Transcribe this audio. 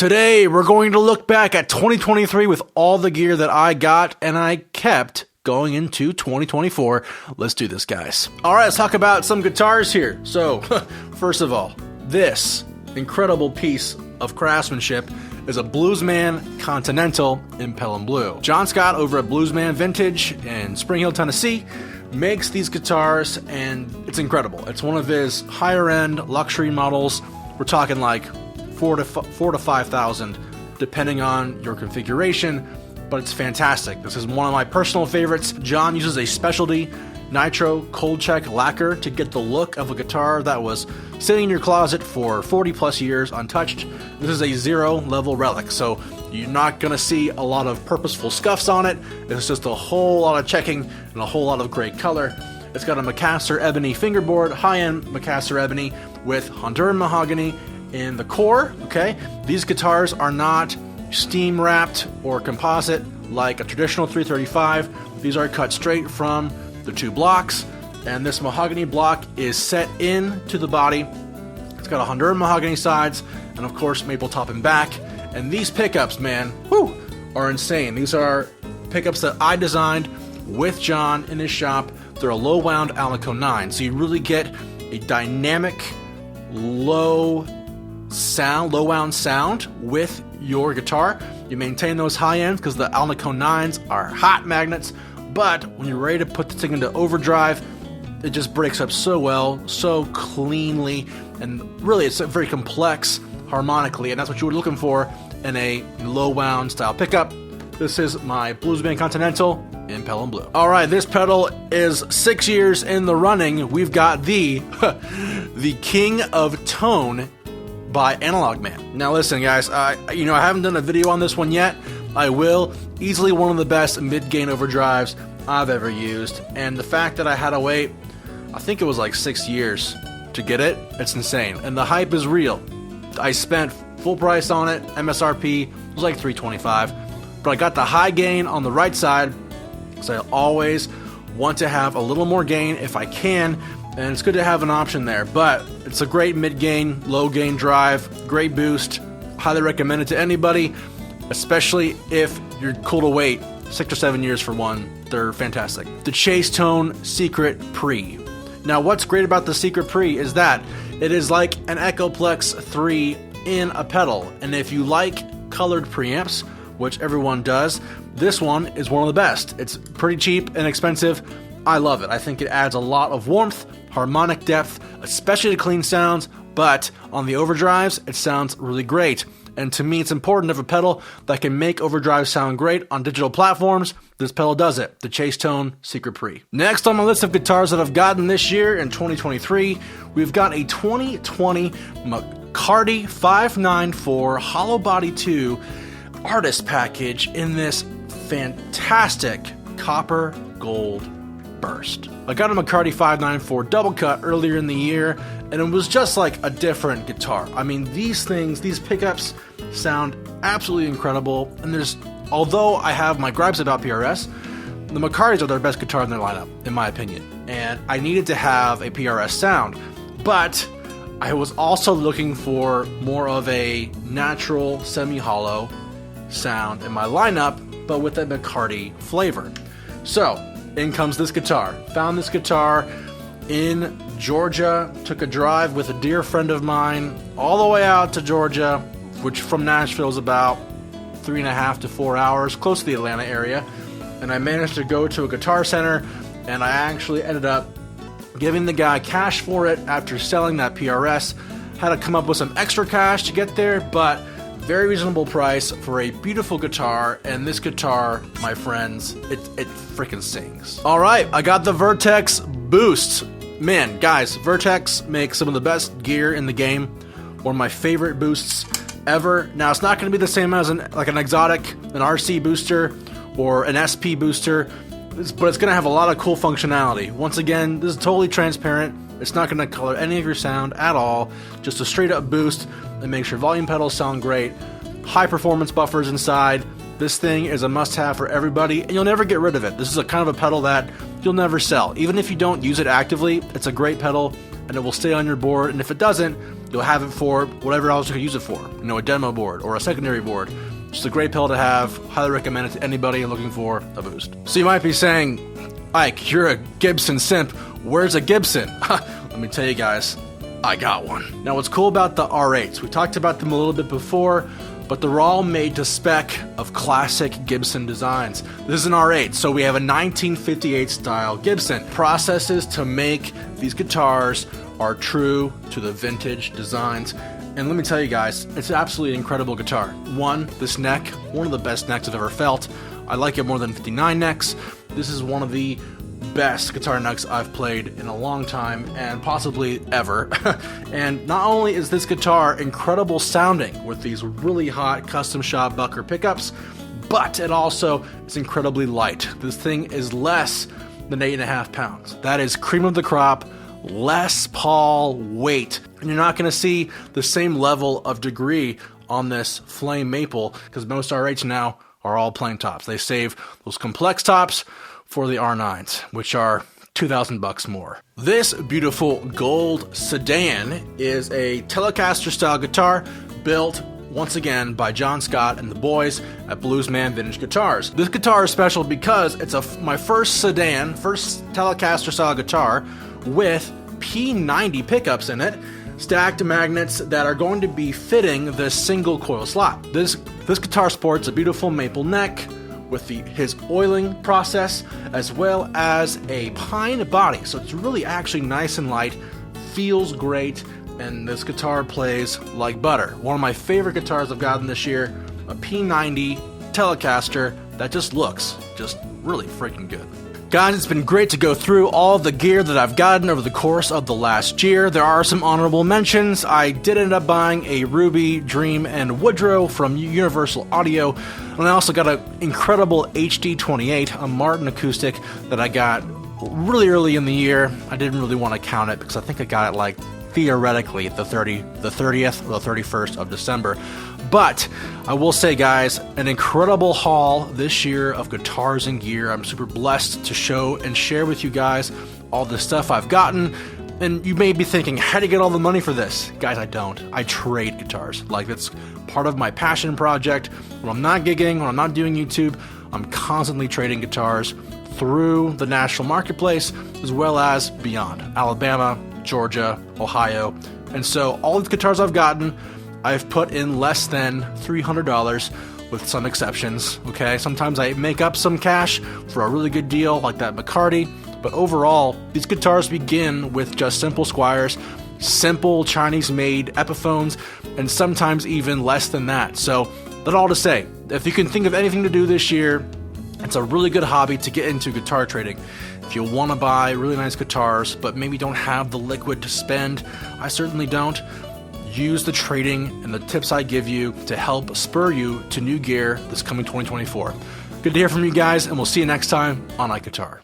Today, we're going to look back at 2023 with all the gear that I got and I kept going into 2024. Let's do this, guys. All right, let's talk about some guitars here. So, first of all, this incredible piece of craftsmanship is a Bluesman Continental in Pelham Blue. John Scott over at Bluesman Vintage in Spring Hill, Tennessee, makes these guitars, and it's incredible. It's one of his higher-end luxury models. We're talking like $4,000 to $5,000, depending on your configuration, but it's fantastic. This is one of my personal favorites. John uses a specialty nitro cold check lacquer to get the look of a guitar that was sitting in your closet for 40 plus years untouched. This is a zero level relic, so you're not gonna see a lot of purposeful scuffs on it. It's just a whole lot of checking and a whole lot of great color. It's got a Macassar ebony fingerboard, high-end Macassar ebony with Honduran mahogany in the core, okay? These guitars are not steam wrapped or composite like a traditional 335. These are cut straight from the two blocks, and this mahogany block is set into the body. It's got a Honduran mahogany sides, and of course maple top and back. And these pickups, man, are insane. These are pickups that I designed with John in his shop. They're a low wound Alnico 9, so you really get a dynamic, low wound sound with your guitar. You maintain those high ends because the Alnico 9s are hot magnets. But when you're ready to put this thing into overdrive, it just breaks up so well, so cleanly, and really it's very complex harmonically, and that's what you were looking for in a low wound style pickup. This is my Bluesman Continental in Pelham Blue. All right, this pedal is 6 years in the running. We've got the King of Tone by Analog Man. Now listen, guys, I haven't done a video on this one yet. I will. Easily one of the best mid-gain overdrives I've ever used, and the fact that I had to wait, I think it was like 6 years to get it, it's insane, and the hype is real. I spent full price on it, MSRP was like $325, but I got the high gain on the right side, so I always want to have a little more gain if I can, and it's good to have an option there. But it's a great mid-gain, low-gain drive, great boost, highly recommend it to anybody, especially if you're cool to wait 6 or 7 years for one. They're fantastic. The Chase Tone Secret Pre. Now what's great about the Secret Pre is that it is like an Echoplex 3 in a pedal, and if you like colored preamps, which everyone does, this one is one of the best. It's pretty cheap and inexpensive. I love it. I think it adds a lot of warmth, harmonic depth, especially to clean sounds, but on the overdrives, it sounds really great. And to me, it's important to have a pedal that can make overdrive sound great on digital platforms. This pedal does it, the Chase Tone Secret Pre. Next on my list of guitars that I've gotten this year in 2023, we've got a 2020 McCarty 594 Hollowbody 2 artist package in this fantastic copper gold burst. I got a McCarty 594 double cut earlier in the year, and it was just like a different guitar. I mean, these pickups sound absolutely incredible, and although I have my gripes about PRS, the McCartys are their best guitar in their lineup, in my opinion, and I needed to have a PRS sound, but I was also looking for more of a natural semi-hollow sound in my lineup, but with a McCarty flavor. So in comes this guitar. Found this guitar in Georgia, took a drive with a dear friend of mine all the way out to Georgia, which from Nashville is about 3.5 to 4 hours, close to the Atlanta area, and I managed to go to a guitar center, and I actually ended up giving the guy cash for it after selling that PRS. Had to come up with some extra cash to get there, but very reasonable price for a beautiful guitar, and this guitar, my friends, it freaking sings. All right, I got the Vertex Boost. Man, guys, Vertex makes some of the best gear in the game. One of my favorite boosts ever. Now, it's not going to be the same as an exotic, an RC booster, or an SP booster, but it's going to have a lot of cool functionality. Once again, this is totally transparent. It's not going to color any of your sound at all. Just a straight up boost that makes your volume pedals sound great. High performance buffers inside. This thing is a must have for everybody, and you'll never get rid of it. This is a kind of a pedal that you'll never sell. Even if you don't use it actively, it's a great pedal and it will stay on your board. And if it doesn't, You'll have it for whatever else you could use it for. You know, a demo board or a secondary board. Just a great pedal to have. Highly recommend it to anybody looking for a boost. So you might be saying, Ike, you're a Gibson simp. Where's a Gibson? Let me tell you guys, I got one. Now what's cool about the R8s, we talked about them a little bit before, but they're all made to spec of classic Gibson designs. This is an R8, so we have a 1958 style Gibson. Processes to make these guitars are true to the vintage designs. And let me tell you guys, it's an absolutely incredible guitar. One, this neck, one of the best necks I've ever felt. I like it more than 59 necks. This is one of the best guitar necks I've played in a long time, and possibly ever. And not only is this guitar incredible sounding with these really hot custom shop Bucker pickups, but it also is incredibly light. This thing is less than 8.5 pounds. That is cream of the crop, Les Paul weight. And you're not going to see the same level of degree on this flame maple, because most R8s now are all plain tops. They save those complex tops for the R9s, which are $2,000 more. This beautiful gold Sedan is a Telecaster style guitar built once again by John Scott and the boys at Bluesman Vintage Guitars. This guitar is special because it's my first Sedan, first Telecaster style guitar with P90 pickups in it, stacked magnets that are going to be fitting the single coil slot. This guitar sports a beautiful maple neck with his oiling process, as well as a pine body. So it's really actually nice and light, feels great, and this guitar plays like butter. One of my favorite guitars I've gotten this year, a P90 Telecaster that just looks just really freaking good. Guys, it's been great to go through all the gear that I've gotten over the course of the last year. There are some honorable mentions. I did end up buying a Ruby, Dream, and Woodrow from Universal Audio, and I also got an incredible HD28, a Martin acoustic that I got really early in the year. I didn't really want to count it because I think I got it like theoretically the 30th or the 31st of December. But I will say, guys, an incredible haul this year of guitars and gear. I'm super blessed to show and share with you guys all the stuff I've gotten. And you may be thinking, how do you get all the money for this? Guys, I don't. I trade guitars. Like, it's part of my passion project. When I'm not gigging, when I'm not doing YouTube, I'm constantly trading guitars through the national marketplace as well as beyond. Alabama, Georgia, Ohio. And so all the guitars I've gotten, I've put in less than $300 with some exceptions, okay? Sometimes I make up some cash for a really good deal like that McCarty, but overall, these guitars begin with just simple Squiers, simple Chinese-made Epiphones, and sometimes even less than that. So, that all to say, if you can think of anything to do this year, it's a really good hobby to get into guitar trading. If you want to buy really nice guitars, but maybe don't have the liquid to spend, I certainly don't. Use the trading and the tips I give you to help spur you to new gear this coming 2024. Good to hear from you guys, and we'll see you next time on IkeGuitar.